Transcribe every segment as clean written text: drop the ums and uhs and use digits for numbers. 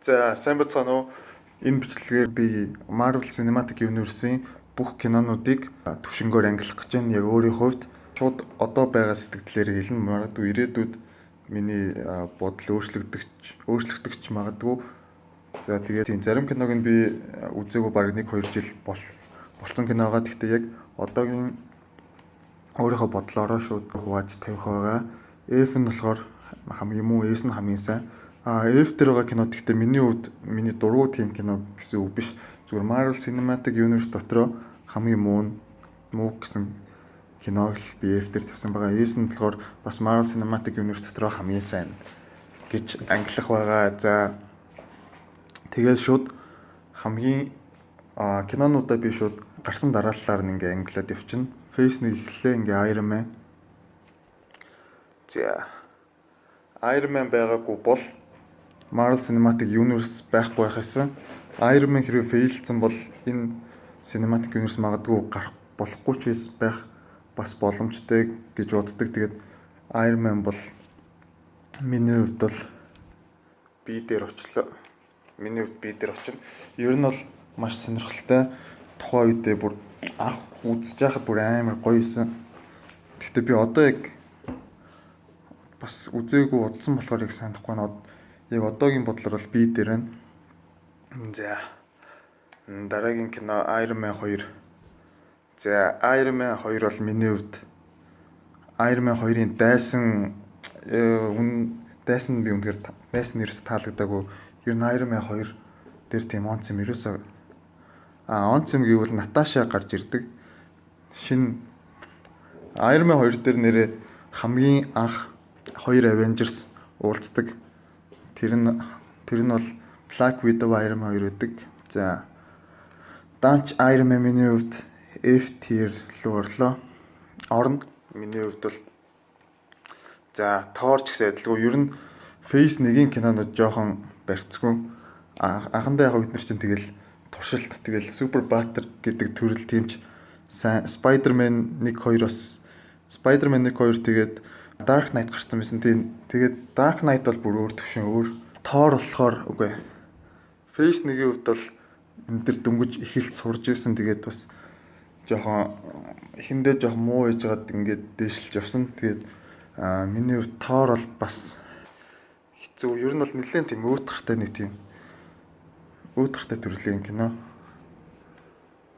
За сайн бацгаана уу? Энэ бичлэгээр би Marvel Cinematic Universe-ийн бүх кинонуудыг түвшингөөр ангилах гэж байна. Яг өөрийн хувьд шууд одоо байгаа сэтгэлдээ хэлнэ. Магадгүй ирээдүйд миний бодол өөрчлөгдөгч магадгүй. За тэгээд тийм зарим киног нь би үзээгүй бараг 1-2 жил болсон киногаа. Гэхдээ яг одоогийн өөрийнхөө бодлороо шууд хувааж тавих байгаа. F нь болохоор хамгийн муу, S нь хамгийн сайн. F дээр байгаа кино гэхдээ миний хувьд миний дургу тийм кино гэсэн үг биш. Зүгээр Marvel Cinematic Universe дотроо хамгийн муу гэсэн киног л би F дээр тавьсан байгаа. S нь болохоор бас Marvel Cinematic Universe дотроо хамгийн сайн гэж ангилах байгаа. За тэгээд шууд хамгийн кинонуудаа би шууд гарсан дараалалаар нь ингээ ангилаад явчихна. Face-ний эхлэлээ ингээ Iron Man. За Iron Man байгаагүй бол Marvel Cinematic Universe байхгүй байх байсан. Iron Man хэрэг фейлдсэн бол энэ Cinematic Universe магадгүй гарах болохгүй ч байх бас боломжтой гэж боддог. Тэгээд Iron Man бол миний хувьд бол би дээр очлоо. Миний хувьд би дээр очино. Ер нь бол маш сонирхолтой. Тухайн үедээ бүр анх үзэж байхад бүр амар гоё исэн. Гэхдээ би одоо яг бас үзээгүй удсан болохоор яг санахгүй байна. Яг одоогийн бодлоор бол би дээр байна. За дараагийн кино Iron Man 2. За Iron Man 2 бол миний хувьд Iron Man 2-ын дайсан би үнэхээр дайсан нэрс таалагдаагүй. Ер нь Iron Man 2 дээр тийм онц юм ерөөсөө онц юм гэвэл Наташа гарч ирдэг. Шинэ Iron Man 2 дээр нэрээ хамгийн анх 2 Avengers уулздаг. Тэр нь бол Black Widow Iron Man 2 гэдэг. За Данч Iron Man миний хувьд F tier руу орно. Миний хувьд бол за Thor ч гэсэн адилгүй. Ер нь Phase 1-ийн кинонууд жоохон барьцгүй. Анхандаа яг бид нар чинь тэгэл туршилт тэгэл Super Batter гэдэг төрөл тиймч сайн Spider-Man 1-2 бас Spider-Man 1-2 тэгээд Dark Knight гарсан байсан. Тэгээд Dark Knight бол бүр өөр төвшин өөр. Thor болохоор үгүй. Phase 1-ийн хувьд бол энэ төр дөнгөж эхэлж сурж исэн. Тэгээд бас жоохон эхэндээ жоохон муу ээжгаад ингээд дээшлж явсан. Тэгээд миний хувьд Thor бол бас хэцүү. Ер нь бол нэлээд тийм өөдрөхтэй нэг тийм өөдрөхтэй төрлийн кино.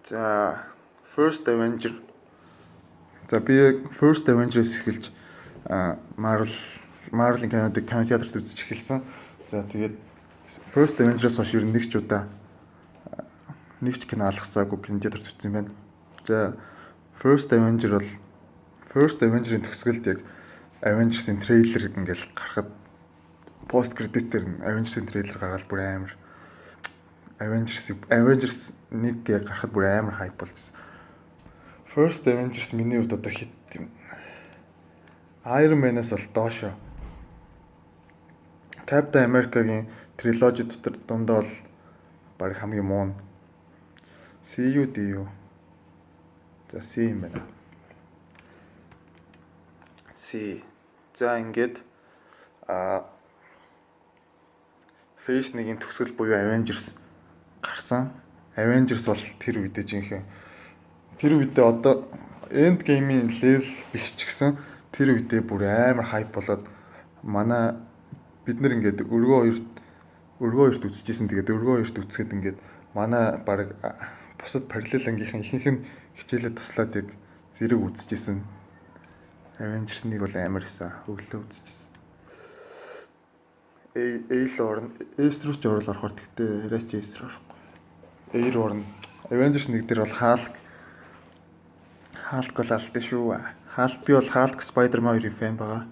За First Avenger. За би First Avengers эхэлж Marvel-ийн кинодыг кинотеатрт үзэж эхэлсэн. За тэгээд First Avengers хойш ер нь нэг ч кино алгасаагүй кинотеатрт үзсэн байна. За First Avenger-ийн төгсгөлд яг Avengers-ийн трейлер ингээл гарахад пост кредитээр нь Avengers-ийн трейлер гаргаад бүр амар Avengers 1 яг гарахад бүр амар хайп болсон. First Avengers миний хувьд одоо хит юм. Iron Man-аас бол доошо. Captain America-гийн триложи дотор дундаа бол баг хамгийн муу нь CU. За C юм байна. C. За ингээд Phase 1-ийн төгсгөл буюу Avengers гарсан. Avengers бол тэр үедээ одоо End Game-ийн level биш ч гэсэн тэр үедээ бүр амар хайп болоод манай бид нар ингээд өргөө хоёрт үзчихсэн. Тэгээд өргөө хоёрт үзэхэд ингээд манай баг бусад параллел ангийнхан ихэнх нь хичээлээ таслаад яг зэрэг үзчихсэн. Avengers-ыг бол амар исэн. Өглөө үзчихсэн. A-л орно. S руу ч орохоор тэгтээ арайч S руу орохгүй. A руу орно. Avengers 1 дээр бол Hulk бол алтай шүү. Би бол Hulk Spider-Man 2-ийн фэн байгаа.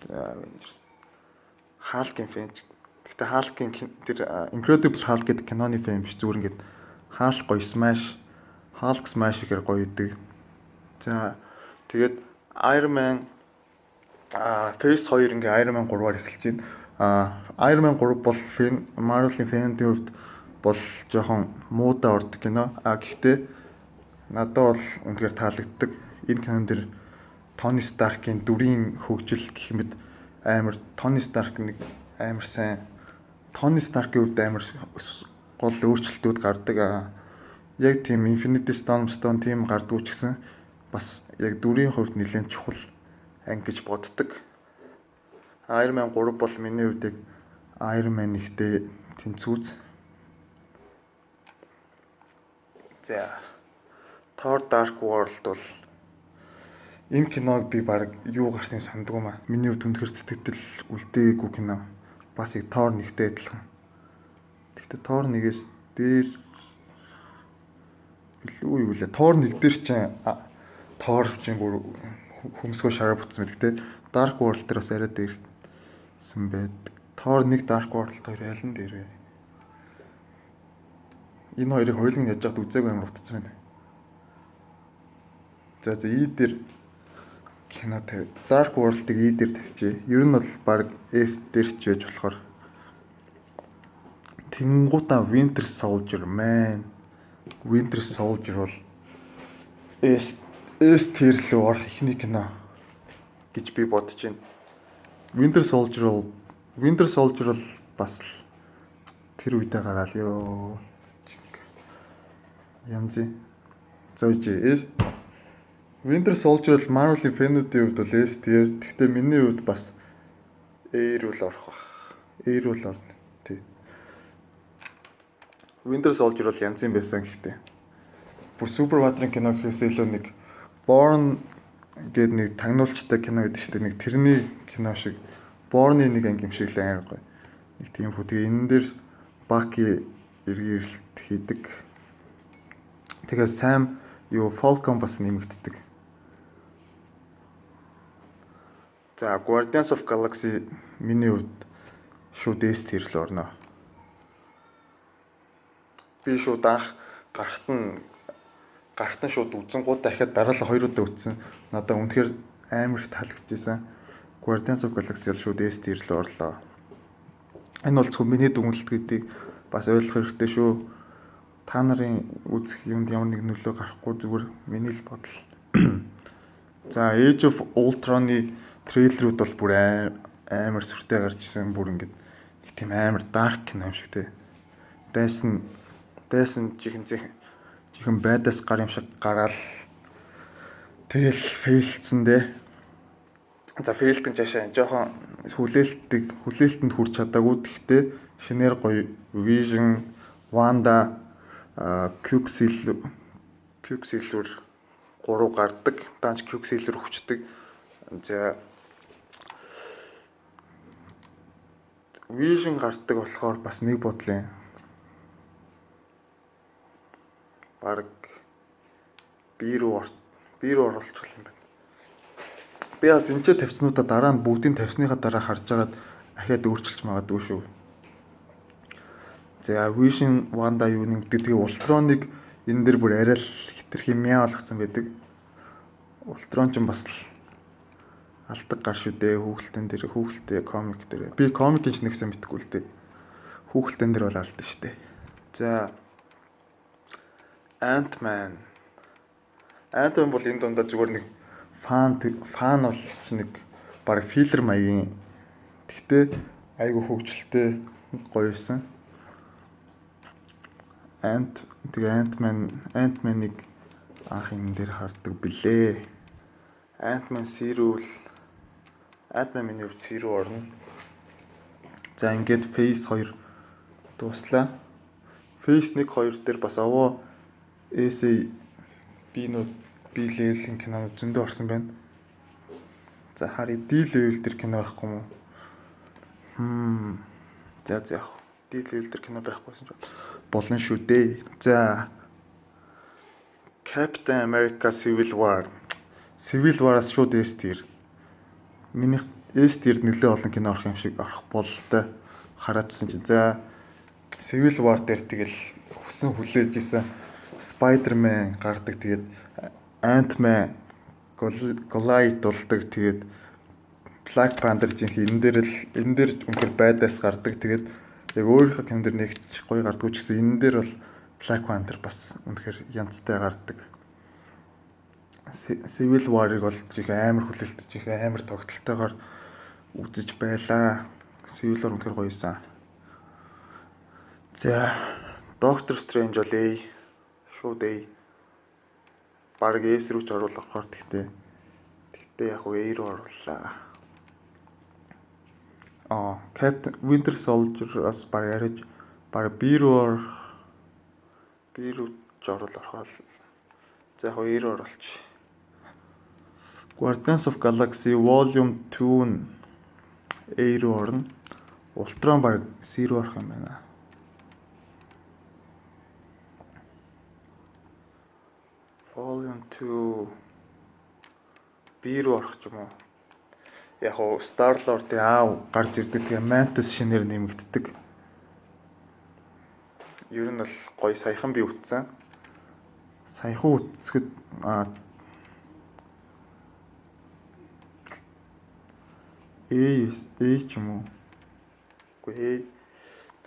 За Avengers Hulk-ийн фэн. Гэхдээ Hulk-ийн тэр Incredible Hulk гэдэг киноны фэн биш, зүгээр ингээд Hulk гоё Hulk smash гэхэр гоё идэг. За тэгээд Iron Man Phase 2 ингээ Iron Man 3-аар эхэлж байна. Iron Man 3 бол Marvel-ийн фэндийн хувьд бол жоохон муудаа ордог кино. Гэхдээ надад бол үнэхээр таалагддаг. Энэ кинон дэр Tony Stark-ийн дүрийн хөгжил гэх мэт амар Tony Stark нэг амар сайн Тони Старкийн хувьд амар гол өөрчлөлтүүд гардаг. Яг тийм Infinity Stone тийм гардгүй ч гэсэн бас яг дүрийн хувьд нэлээд чухал анги гэж боддог. Iron Man 3 бол миний хувьд Iron Man ихтэй тэнцвүүц. За Thor Dark World бол энэ киног би баг юу гарсныг сандгүй маа. Миний хувьд үнэхээр сэтгэл үлдээгүй кино. Бас их Thor 1-тэй адилхан. Гэхдээ Thor 1-ээс дээр билүү юу лээ. Thor 1 дээр чинь Thor чинь бүр хөмсгөө шараа бутсан мэт. Гэхдээ Dark World дээр бас арай дээрсэн байдаг. Thor 1 Dark World 2 аль нь дээр вэ? Энэ хоёрыг хоёулын яаж яд үзээгүй амар утцсан байна. За И дээр кино тавь. Dark World-ыг И дээр тавьчих. Ер нь бол баг F дээр ч байж болохоор. Тэнгуута Winter Soldier man. Winter Soldier бол S tier рүү орох ихний кино гэж би бодож байна. Winter Soldier бол бас тэр үедээ гараал ёо. Янзи. Зөөж Winter Soldier бол Marvel-ийн фэнүүдийн хувьд бол S tier. Гэхдээ миний хувьд бас A руу л орох баг. A руу л орно. Тий. Winter Soldier бол янзын байсан гэхдээ. Бүр Superman-ын кино гэхээс илүү нэг Born гэдэг нэг тагнуулчтай кино гэдэг чинь нэг тэрний кино шиг Born-ы нэг анги юм шиг л амар гоё. Нэг тийм хөө. Тэгээ энэ дээр Bucky эргэрэлт хийдэг. Тэгээ Sam Falcon бас нэмэгддэг. За Guardians of Galaxy миний хувьд шууд S tier л орно. Би шууд анх гарахт нь шууд үзэн гоо дахиад дараалал 2 удаа үзсэн. Надад үнэхээр амар их таалагдчихсан. Guardians of Galaxy л шууд S tier л орлоо. Энэ бол зөвхөн миний дүгнэлт гэдгийг бас ойлгох хэрэгтэй шүү. Та нарын үзэх юмд ямар нэг нөлөө гарахгүй зүгээр миний л бодол. За Age of Ultron-ы трейлерүүд бол бүр амар сүртэй гарч ирсэн. Бүр ингээд нэг тийм амар dark кино юм шиг те. Дайсан чихэн байдаас гар юм шиг гараал. Тэгэл фейлдсэн дээ. За фейлдэн жашаа жоохон хүлээлтэнд хүрч чадаагүй. Гэхдээ шинээр гоё Vision, Wanda, Quicksilver 3 гардаг. Даанч Quicksilver хүчдэг. За Vision гардаг болохоор бас нэг бодлын баг би рүү оруулах юм байна. Би бас энэ ч тавьснуудаа дараа нь бүгдийг тавьсныхаа дараа харж агаад ахиад өөрчилж магадгүй шүү. За Vision, Wanda юу нэмэгддэг. Тэгээ Ultron-ыг энэ дэр бүр арай л хитрхи мяа болгоцсон байдаг. Ultron ч бас л алдаг гар шүү дээ. Хүүхэлтэй комик дээр. Би комикийн ч нэгсэн мэдгүй л дээ. Хүүхэлтэн дээр бол алдан шүү дээ. За Ant-Man бол энэ дундаа зүгээр нэг фан бол нэг баг филлер маягийн. Тэгтээ айгүй хөвгчлөлтэй гоёсэн. Ant-Man-ыг анх энэ дээр хардаг билээ. Ant-Man миний хувьд Zero орно. За ингээд Phase 2 дуслаа. Phase 1 2 дээр бас овоо essay би level-ийн кино зөндөө орсон байна. За харъя D level дээр кино байхгүй юм уу? За яг D level дээр кино байхгүйсэн ч болно шүү дээ. За Captain America Civil War-аас шууд S tier. Миний S tier нэлээд олон кино орох юм шиг орох бололтой хараадсан чинь. За Civil War дээр тэгэл хүсэн хүлээж исэн Spider-Man гардаг. Тэгээд Ant-Man Goliath болдог. Тэгээд Black Panther жинхэнэ энэ дээр үнээр байдаас гардаг. Тэгээд яг өөрийнхөө кино дэр нэг ч гоё гардгүй ч гэсэн энэ дээр бол Black Panther бас үнэхээр янзтай гардаг. Civil War-ыг бол жиг амар хүлээлтж их амар тогтолтойгоор үзэж байлаа. Civil War үнэхээр гоёсэн. За Doctor Strange бол A шууд A. Бараг S рүү ч оруулах хор тэгтээ яг уу A руу орууллаа. Captain Winter Soldier-аас баг ариж баг B руу ч оруулах бол. За яг A руу оруулчих. Guardians of Galaxy Volume 2 нь A руу орно. Ultron баг C руу орох юм байна. Volume 2 B руу орох ч юм уу. Яг уу Star-Lord-ийн аав гарч ирдэг. Тэгээ Mantis шинээр нэмэгддэг. Ер нь бол гоё саяхан би үтсэн. Саяхан үтсгэд A ч юм уу. Үгүй ээ.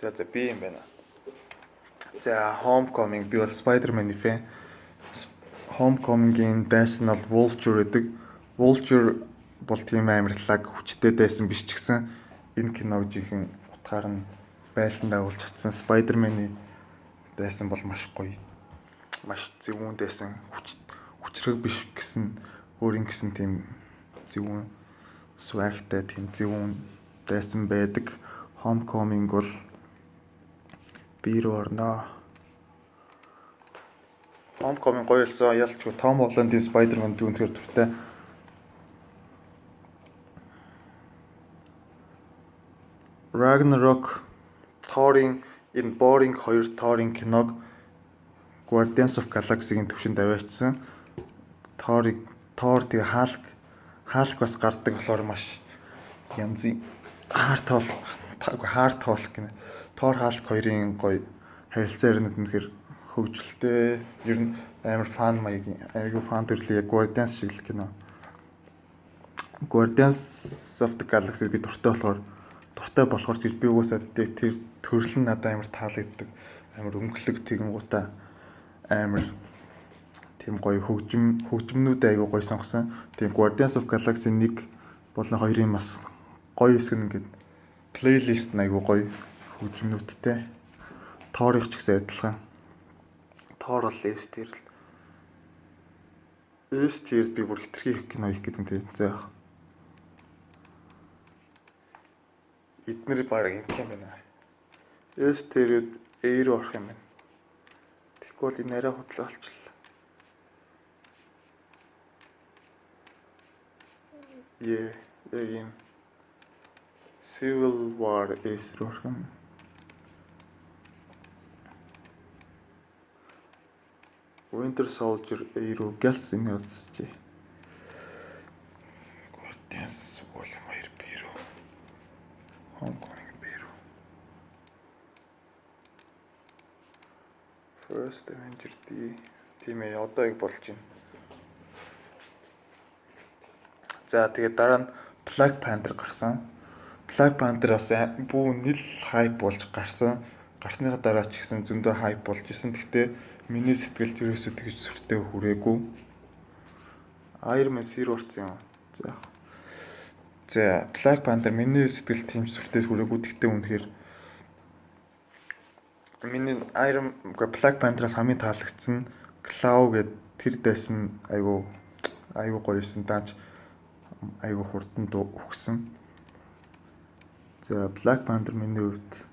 За B юм байна. За Homecoming би бол Spider-Man-ийн фэн. Homecoming-ийн дайсан бол Vulture гэдэг. Vulture бол тийм амарлаг хүчтэй дайсан биш ч гэсэн энэ киног жихэн утгаар нь байлдан дагуулж чадсан. Spider-Man-ийн дайсан бол маш гоё. Маш зөвүүн дайсан хүчрэг биш гэсэн өөрийн гэсэн тийм зөвүүн swagтай тийм зөвүүн дайсан байдаг. Homecoming бол B руу орно. Homecoming гоё болсон. Ялчгүй Tom Holland-ийн Spider-Man би үнэхээр дуртай. Ragnarok Thor-ийн энэ Boring 2 Thor-ийн киног Guardians of Galaxy-ийн төвшөнд аваачсан. Thor тэгээ Hulk бас гардаг болохоор маш янзын Thor Hulk хоёрын гоё харилцаа өрнөд үнэхээр хөгжилтэй. Ер нь амар фан маягийн айгүй фан төрлийн Guardians шиг л кино. Guardians of the Galaxy би дуртай болохоор гэж би угаасаа тэр төрөл нь надад амар таалагддаг. Амар өнгөлөг тэгэнгуутаа амар тийм гоё хөгжмнүүд айгүй гоё сонгосон. Тийм Guardians of Galaxy 1 болон 2-ын бас гоё хэсэг ингээд плейлист айгүй гоё хөгжмнүүдтэй. Thor-ыг ч гэсэн адилхан. Thor бол S tier би бүр хитрхи кино хийх гэдэг юм тийм. За эднэр баг юм байна. S tier-үүд A руу орох юм байна. Тэгэхгүй бол энэ арай худлаа болчихлоо. Яг юм. Civil War S руу орох юм. Winter Soldier A руу гэлс энэ үзчихье. Guardians Volume 2 B руу. Homecoming B руу. First Avenger D тийм ээ одоо яг болж байна. За тэгээд дараа нь Black Panther гарсан. Black Panther бас бүү нийл хайп болж гарсан. Гарсныхаа дараа ч гэсэн зөндөө хайп болж исэн. Гэхдээ миний сэтгэлд ерөөсөө тэгж сүртэй хүрээгүй. Iron Man C руу орсон юм. За Black Panther миний сэтгэлд тийм сүртэй хүрээгүй. Гэхдээ үнэхээр миний Black Panther-аас хамгийн таалагдсан Claw гэдэг тэр дайсан айгу гоёсэн даач айгу хурдан өгсөн. За Black Panther миний хувьд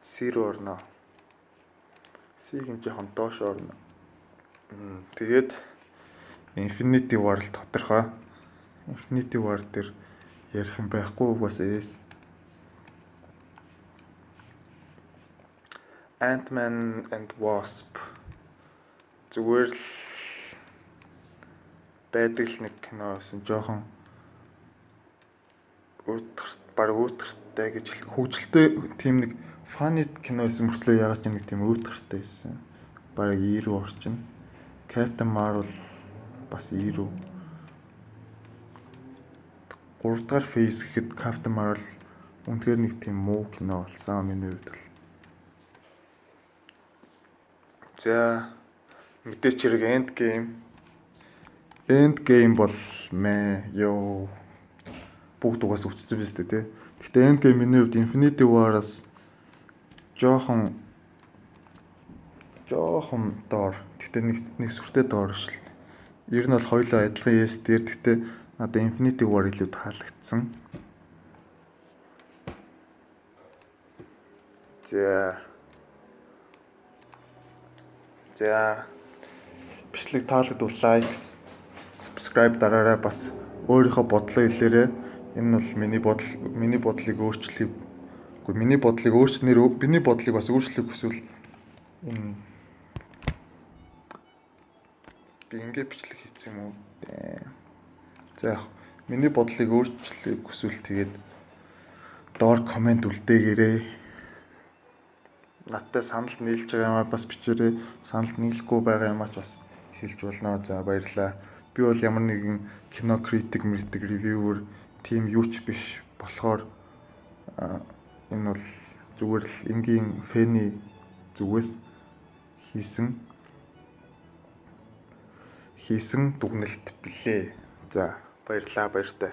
C руу орно. C-ийн жоохон доош орно. Тэгээд Infinity War л тодорхой. Infinity War дээр ярих юм байхгүй бас S. Ant-Man and Wasp зүгээр л байдаг л нэг кино байсан. Жоохон өөдөртэй гэж хөгжилтэй тийм нэг фаны кино байсан мөртлөө ягаад ч нэг тийм өөдөртэй байсан. Бараг E рүү орчин. Captain Marvel бас E рүү. 3 дахь фейс гэхэд Captain Marvel үнэхээр нэг тийм муу кино болсон миний хувьд бол. За мэдээч хэрэг Endgame бол бүгд угаас өвчсөн биз дээ тий. Гэхдээ Endgame миний хувьд Infinity War-аас жоохон доор. Гэхдээ нэг сүртэй доор шил. Ер нь бол хоёулаа адилхан yes дээр. Гэхдээ надад Infinity War илүү таалагдсан. За бичлэг таалагдвал лайк, subscribe дараарай, бас өөрийнхөө бодлоо хэлээрэй. Энэ бол миний бодлыг миний бодлыг бас өөрчлөх хүсвэл энэ би ингэ бичлэг хийсэн юм уу? За яг миний бодлыг өөрчлөх хүсвэл тэгээд доор комент үлдээгээрэй. Надтай санал нийлж байгаа юмаа бас бичээрэй. Санал нийлэхгүй байгаа юмаа ч бас хэлж болно. За баярлалаа. Би бол ямар нэгэн кино критик, ревьюер тийм юу ч биш болохоор энэ бол зүгээр л энгийн фэний зүгээс хийсэн дүгнэлт билээ. За баярлалаа, баяртай.